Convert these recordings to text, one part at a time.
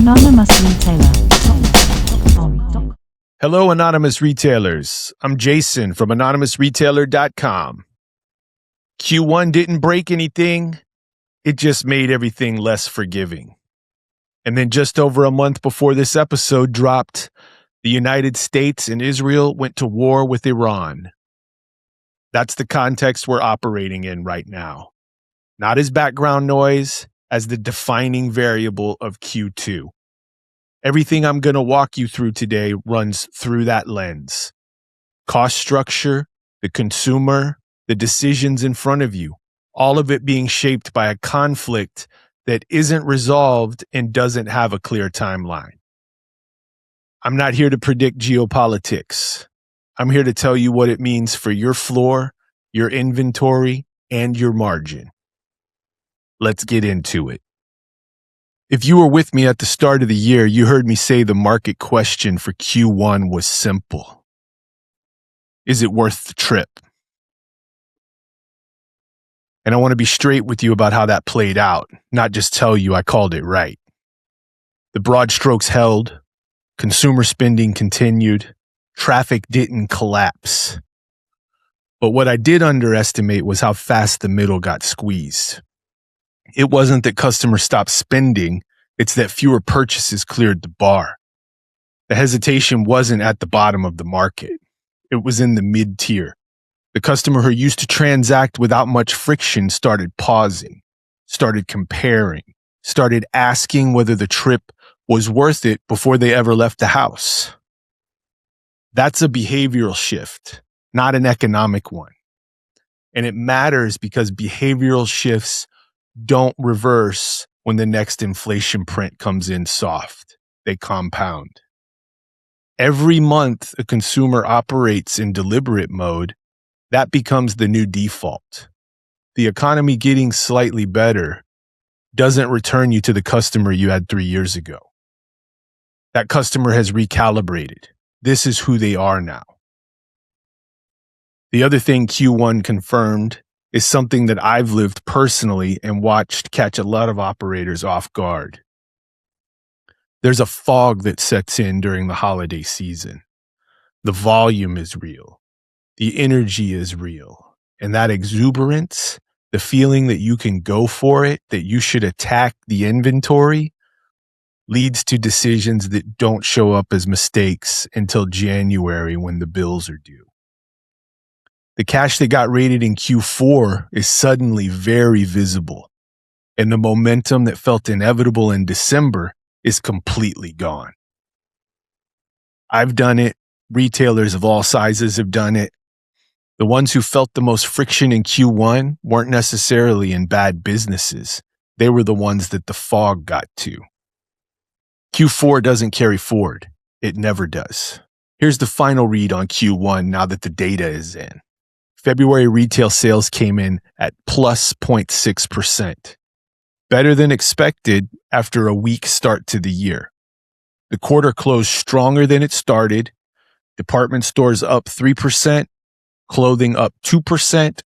Anonymous Retailer. Hello, anonymous retailers. I'm Jason from anonymousretailer.com. Q1 didn't break anything. It just made everything less forgiving. And then just over a month before this episode dropped, the United States and Israel went to war with Iran. That's the context we're operating in right now. Not as background noise, as the defining variable of Q2. Everything I'm going to walk you through today runs through that lens. Cost structure, the consumer, the decisions in front of you, all of it being shaped by a conflict that isn't resolved and doesn't have a clear timeline. I'm not here to predict geopolitics. I'm here to tell you what it means for your floor, your inventory, and your margin. Let's get into it. If you were with me at the start of the year, you heard me say the market question for Q1 was simple. Is it worth the trip? And I want to be straight with you about how that played out, not just tell you I called it right. The broad strokes held, consumer spending continued, traffic didn't collapse. But what I did underestimate was how fast the middle got squeezed. It wasn't that customers stopped spending, it's that fewer purchases cleared the bar. The hesitation wasn't at the bottom of the market. It was in the mid-tier. The customer who used to transact without much friction started pausing, started comparing, started asking whether the trip was worth it before they ever left the house. That's a behavioral shift, not an economic one. And it matters because behavioral shifts don't reverse when the next inflation print comes in soft. They compound. Every month a consumer operates in deliberate mode, that becomes the new default. The economy getting slightly better doesn't return you to the customer you had 3 years ago. That customer has recalibrated. This is who they are now. The other thing Q1 confirmed is something that I've lived personally and watched catch a lot of operators off guard. There's a fog that sets in during the holiday season. The volume is real. The energy is real. And that exuberance, the feeling that you can go for it, that you should attack the inventory, leads to decisions that don't show up as mistakes until January when the bills are due. The cash that got rated in Q4 is suddenly very visible, and the momentum that felt inevitable in December is completely gone. I've done it. Retailers of all sizes have done it. The ones who felt the most friction in Q1 weren't necessarily in bad businesses. They were the ones that the fog got to. Q4 doesn't carry forward. It never does. Here's the final read on Q1 now that the data is in. February retail sales came in at plus 0.6%. Better than expected after a weak start to the year. The quarter closed stronger than it started. Department stores up 3%, clothing up 2%.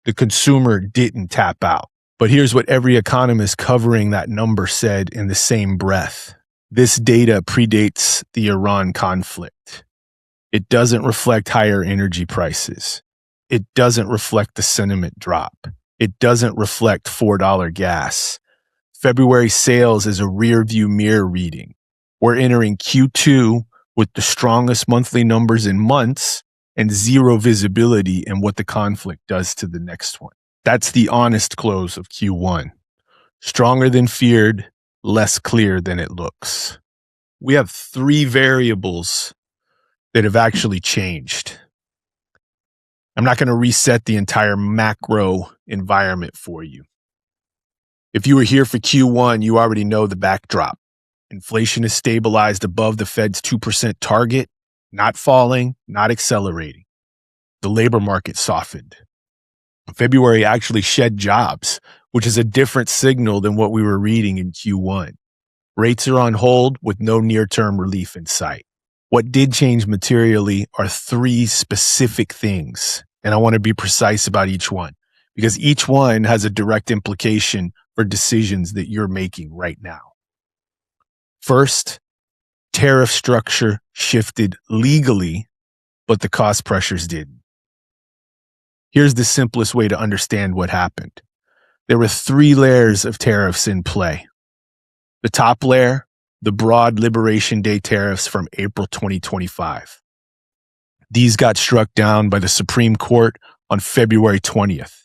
The consumer didn't tap out. But here's what every economist covering that number said in the same breath. This data predates the Iran conflict. It doesn't reflect higher energy prices. It doesn't reflect the sentiment drop. It doesn't reflect $4 gas. February sales is a rear-view mirror reading. We're entering Q2 with the strongest monthly numbers in months and zero visibility in what the conflict does to the next one. That's the honest close of Q1. Stronger than feared, less clear than it looks. We have 3 variables that have actually changed. I'm not going to reset the entire macro environment for you. If you were here for Q1, you already know the backdrop. Inflation is stabilized above the Fed's 2% target, not falling, not accelerating. The labor market softened. February actually shed jobs, which is a different signal than what we were reading in Q1. Rates are on hold with no near-term relief in sight. What did change materially are 3 specific things, and I want to be precise about each one, because each one has a direct implication for decisions that you're making right now. First, tariff structure shifted legally, but the cost pressures didn't. Here's the simplest way to understand what happened. There were 3 layers of tariffs in play. The top layer, the broad Liberation Day tariffs from April 2025. These got struck down by the Supreme Court on February 20th.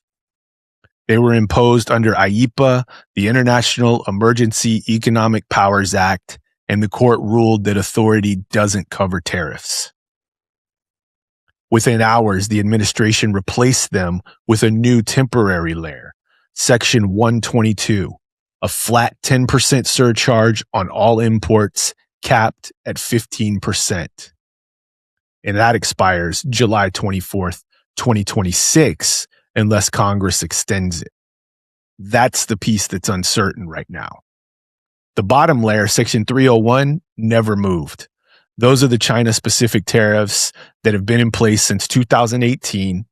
They were imposed under IEEPA, the International Emergency Economic Powers Act, and the court ruled that authority doesn't cover tariffs. Within hours, the administration replaced them with a new temporary layer, Section 122, a flat 10% surcharge on all imports capped at 15%. And that expires July 24th, 2026, unless Congress extends it. That's the piece that's uncertain right now. The bottom layer, Section 301, never moved. Those are the China-specific tariffs that have been in place since 2018.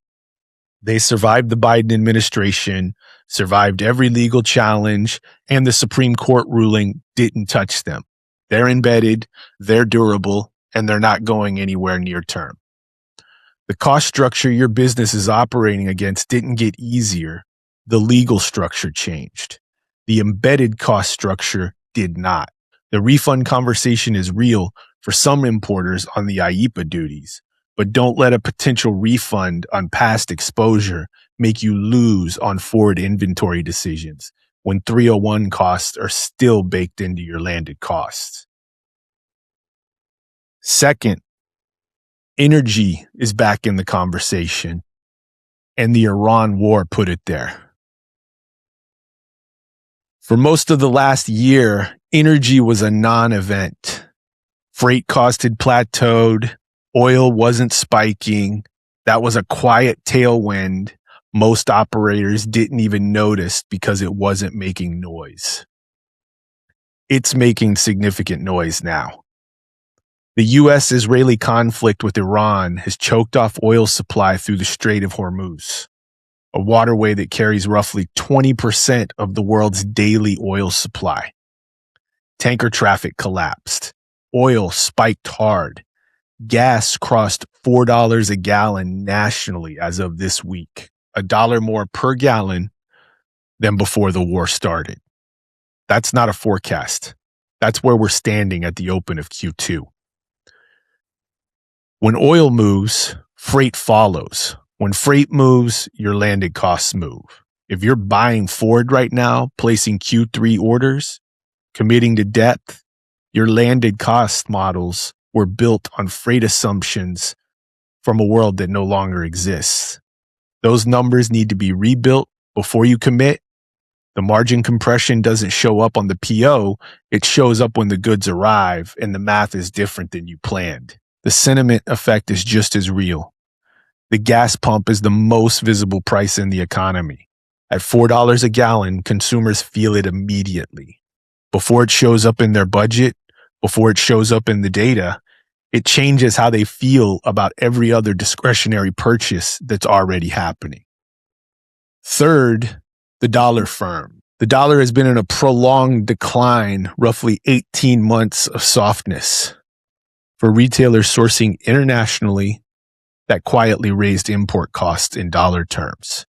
They survived the Biden administration, survived every legal challenge, and the Supreme Court ruling didn't touch them. They're embedded, they're durable, and they're not going anywhere near term. The cost structure your business is operating against didn't get easier. The legal structure changed. The embedded cost structure did not. The refund conversation is real for some importers on the IEEPA duties, but don't let a potential refund on past exposure make you lose on forward inventory decisions when 301 costs are still baked into your landed costs. Second, energy is back in the conversation, and the Iran war put it there. For most of the last year, energy was a non-event. Freight cost had plateaued, oil wasn't spiking. That was a quiet tailwind most operators didn't even notice because it wasn't making noise. It's making significant noise now. The U.S.-Israeli conflict with Iran has choked off oil supply through the Strait of Hormuz, a waterway that carries roughly 20% of the world's daily oil supply. Tanker traffic collapsed. Oil spiked hard. Gas crossed $4 a gallon nationally as of this week, $1 more per gallon than before the war started. That's not a forecast. That's where we're standing at the open of Q2. When oil moves, freight follows. When freight moves, your landed costs move. If you're buying forward right now, placing Q3 orders, committing to depth, your landed cost models were built on freight assumptions from a world that no longer exists. Those numbers need to be rebuilt before you commit. The margin compression doesn't show up on the PO. It shows up when the goods arrive, and the math is different than you planned. The sentiment effect is just as real. The gas pump is the most visible price in the economy. At $4 a gallon, consumers feel it immediately. Before it shows up in their budget, before it shows up in the data, it changes how they feel about every other discretionary purchase that's already happening. Third, the dollar firm. The dollar has been in a prolonged decline, roughly 18 months of softness. For retailers sourcing internationally, that quietly raised import costs in dollar terms.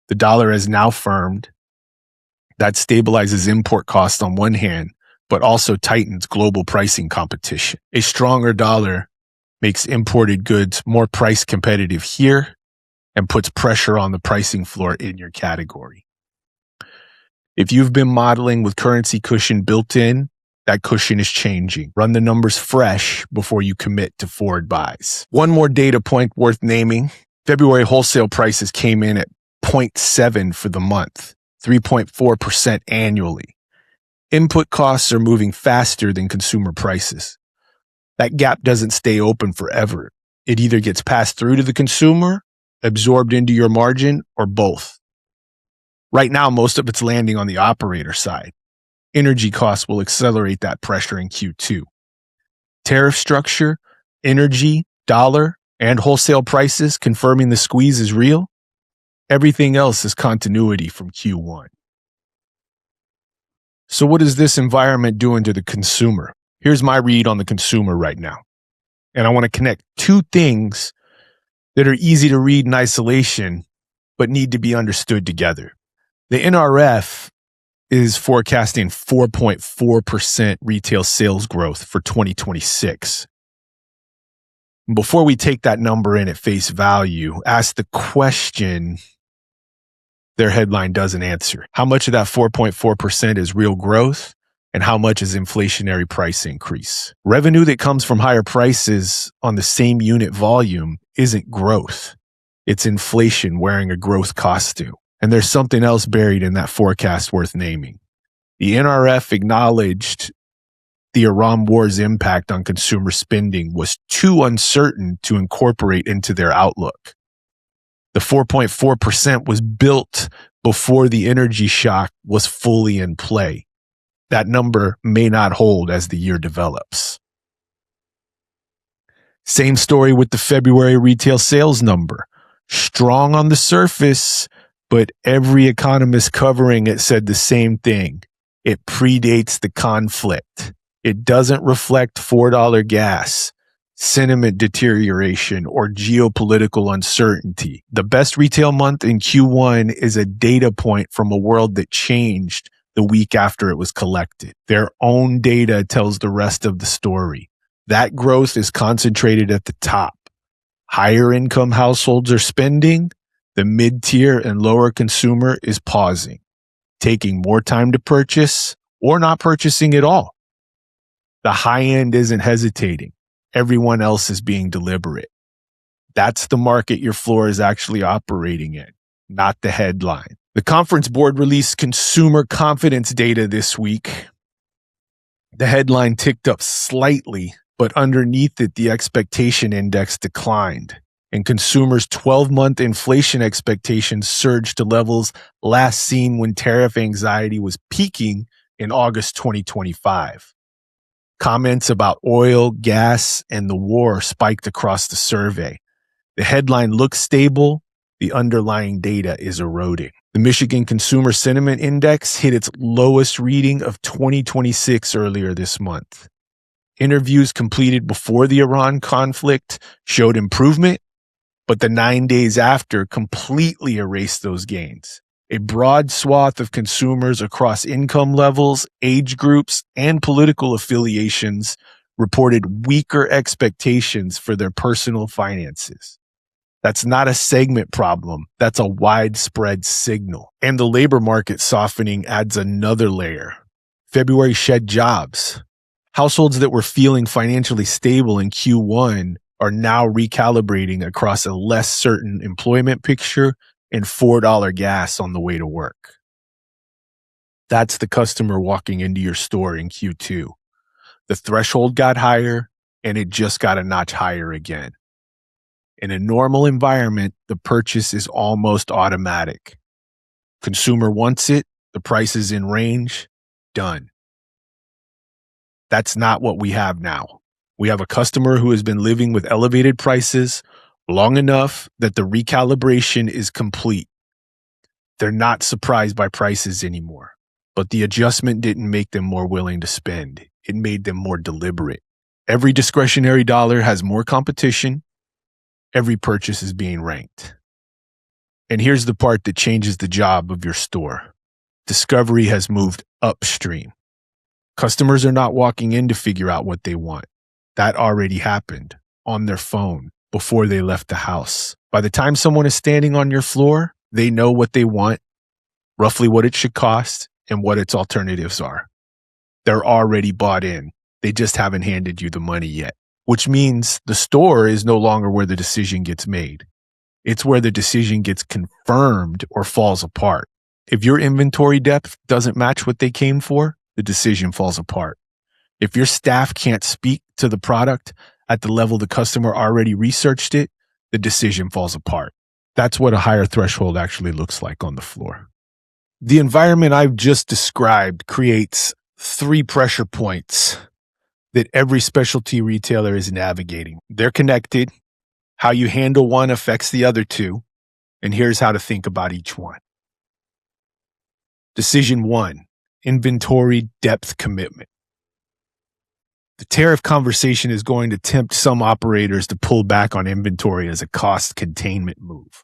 The dollar has now firmed. That stabilizes import costs on one hand, but also tightens global pricing competition. A stronger dollar makes imported goods more price competitive here and puts pressure on the pricing floor in your category. If you've been modeling with currency cushion built in, that cushion is changing. Run the numbers fresh before you commit to forward buys. One more data point worth naming. February wholesale prices came in at 0.7 for the month, 3.4% annually. Input costs are moving faster than consumer prices. That gap doesn't stay open forever. It either gets passed through to the consumer, absorbed into your margin, or both. Right now, most of it's landing on the operator side. Energy costs will accelerate that pressure in Q2. Tariff structure, energy, dollar, and wholesale prices confirming the squeeze is real. Everything else is continuity from Q1. So what is this environment doing to the consumer? Here's my read on the consumer right now. And I want to connect two things that are easy to read in isolation, but need to be understood together. The NRF is forecasting 4.4% retail sales growth for 2026. Before we take that number in at face value, ask the question their headline doesn't answer. How much of that 4.4% is real growth and how much is inflationary price increase? Revenue that comes from higher prices on the same unit volume isn't growth. It's inflation wearing a growth costume. And there's something else buried in that forecast worth naming. The NRF acknowledged the Iran war's impact on consumer spending was too uncertain to incorporate into their outlook. The 4.4% was built before the energy shock was fully in play. That number may not hold as the year develops. Same story with the February retail sales number. Strong on the surface, but every economist covering it said the same thing. It predates the conflict. It doesn't reflect $4 gas, sentiment deterioration, or geopolitical uncertainty. The best retail month in Q1 is a data point from a world that changed the week after it was collected. Their own data tells the rest of the story. That growth is concentrated at the top. Higher income households are spending. The mid-tier and lower consumer is pausing, taking more time to purchase or not purchasing at all. The high end isn't hesitating. Everyone else is being deliberate. That's the market your floor is actually operating in, not the headline. The Conference Board released consumer confidence data this week. The headline ticked up slightly, but underneath it, the expectation index declined, and consumers' 12-month inflation expectations surged to levels last seen when tariff anxiety was peaking in August 2025. Comments about oil, gas, and the war spiked across the survey. The headline looks stable. The underlying data is eroding. The Michigan Consumer Sentiment Index hit its lowest reading of 2026 earlier this month. Interviews completed before the Iran conflict showed improvement, but the 9 days after completely erased those gains. A broad swath of consumers across income levels, age groups, and political affiliations reported weaker expectations for their personal finances. That's not a segment problem. That's a widespread signal. And the labor market softening adds another layer. February shed jobs. Households that were feeling financially stable in Q1 are now recalibrating across a less certain employment picture and $4 gas on the way to work. That's the customer walking into your store in Q2. The threshold got higher, and it just got a notch higher again. In a normal environment, the purchase is almost automatic. Consumer wants it, the price is in range, done. That's not what we have now. We have a customer who has been living with elevated prices long enough that the recalibration is complete. They're not surprised by prices anymore, but the adjustment didn't make them more willing to spend. It made them more deliberate. Every discretionary dollar has more competition. Every purchase is being ranked. And here's the part that changes the job of your store. Discovery has moved upstream. Customers are not walking in to figure out what they want. That already happened on their phone before they left the house. By the time someone is standing on your floor, they know what they want, roughly what it should cost, and what its alternatives are. They're already bought in. They just haven't handed you the money yet, which means the store is no longer where the decision gets made. It's where the decision gets confirmed or falls apart. If your inventory depth doesn't match what they came for, the decision falls apart. If your staff can't speak to the product at the level the customer already researched it, the decision falls apart. That's what a higher threshold actually looks like on the floor. The environment I've just described creates 3 pressure points that every specialty retailer is navigating. They're connected. How you handle one affects the other 2. And here's how to think about each one. Decision 1, inventory depth commitment. The tariff conversation is going to tempt some operators to pull back on inventory as a cost containment move.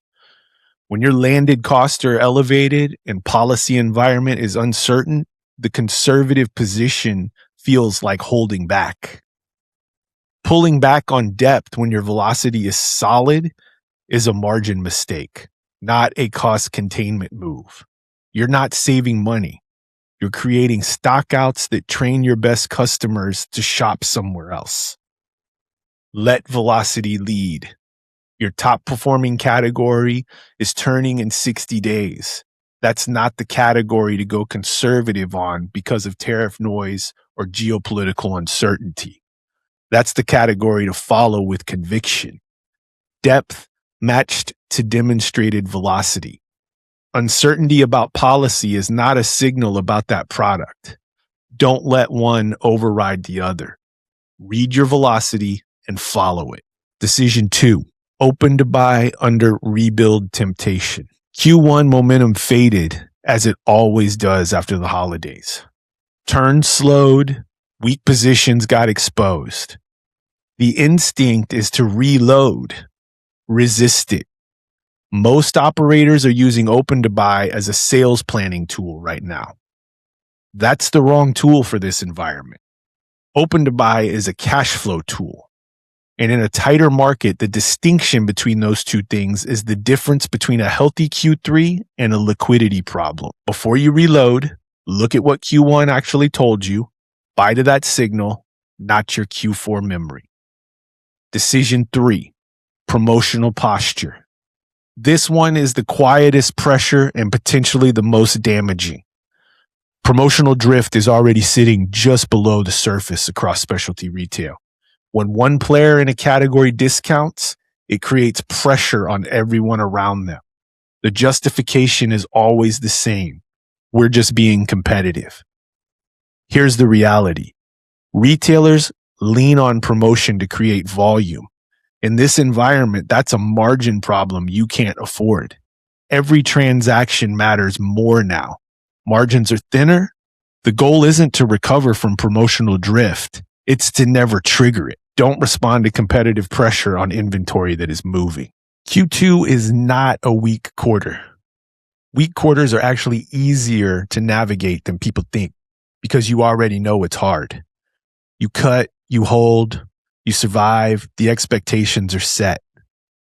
When your landed costs are elevated and policy environment is uncertain, the conservative position feels like holding back. Pulling back on depth when your velocity is solid is a margin mistake, not a cost containment move. You're not saving money. You're creating stockouts that train your best customers to shop somewhere else. Let velocity lead. Your top performing category is turning in 60 days. That's not the category to go conservative on because of tariff noise or geopolitical uncertainty. That's the category to follow with conviction. Depth matched to demonstrated velocity. Uncertainty about policy is not a signal about that product. Don't let one override the other. Read your velocity and follow it. Decision 2. Open to buy under rebuild temptation. Q1 momentum faded as it always does after the holidays. Turn slowed, weak positions got exposed. The instinct is to reload, resist it. Most operators are using open to buy as a sales planning tool right now. That's the wrong tool for this environment. Open to buy is a cash flow tool. And in a tighter market, the distinction between those two things is the difference between a healthy Q3 and a liquidity problem. Before you reload, look at what Q1 actually told you. Buy to that signal, not your Q4 memory. Decision 3, promotional posture. This one is the quietest pressure and potentially the most damaging. Promotional drift is already sitting just below the surface across specialty retail. When one player in a category discounts, it creates pressure on everyone around them. The justification is always the same. We're just being competitive. Here's the reality. Retailers lean on promotion to create volume. In this environment, that's a margin problem you can't afford. Every transaction matters more now. Margins are thinner. The goal isn't to recover from promotional drift. It's to never trigger it. Don't respond to competitive pressure on inventory that is moving. Q2 is not a weak quarter. Weak quarters are actually easier to navigate than people think because you already know it's hard. You cut, you hold, you survive, the expectations are set.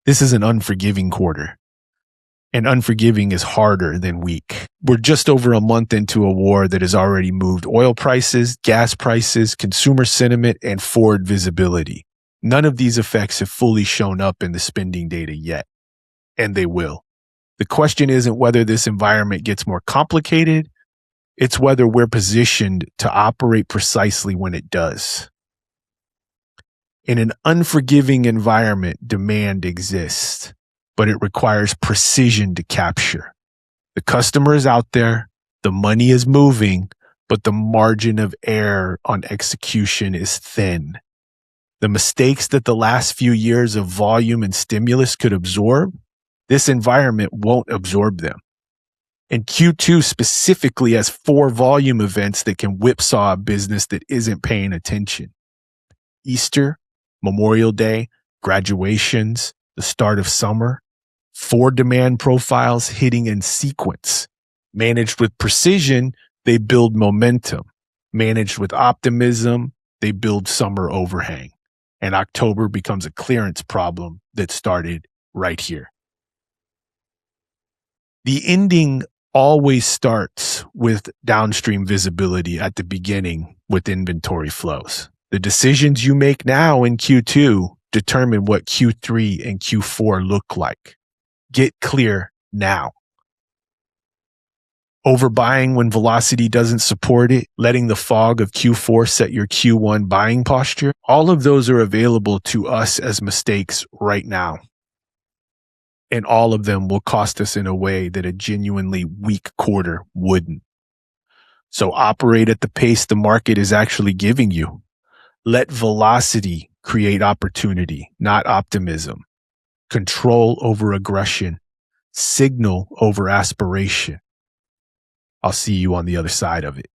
This is an unforgiving quarter. And unforgiving is harder than weak. We're just over a month into a war that has already moved oil prices, gas prices, consumer sentiment, and forward visibility. None of these effects have fully shown up in the spending data yet, and they will. The question isn't whether this environment gets more complicated, it's whether we're positioned to operate precisely when it does. In an unforgiving environment, demand exists, but it requires precision to capture. The customer is out there, the money is moving, but the margin of error on execution is thin. The mistakes that the last few years of volume and stimulus could absorb, this environment won't absorb them. And Q2 specifically has 4 volume events that can whipsaw a business that isn't paying attention. Easter, Memorial Day, graduations, the start of summer, 4 demand profiles hitting in sequence. Managed with precision, they build momentum. Managed with optimism, they build summer overhang. And October becomes a clearance problem that started right here. The ending always starts with downstream visibility at the beginning with inventory flows. The decisions you make now in Q2 determine what Q3 and Q4 look like. Get clear now. Overbuying when velocity doesn't support it, letting the fog of Q4 set your Q1 buying posture, all of those are available to us as mistakes right now. And all of them will cost us in a way that a genuinely weak quarter wouldn't. So operate at the pace the market is actually giving you. Let velocity create opportunity, not optimism. Control over aggression. Signal over aspiration. I'll see you on the other side of it.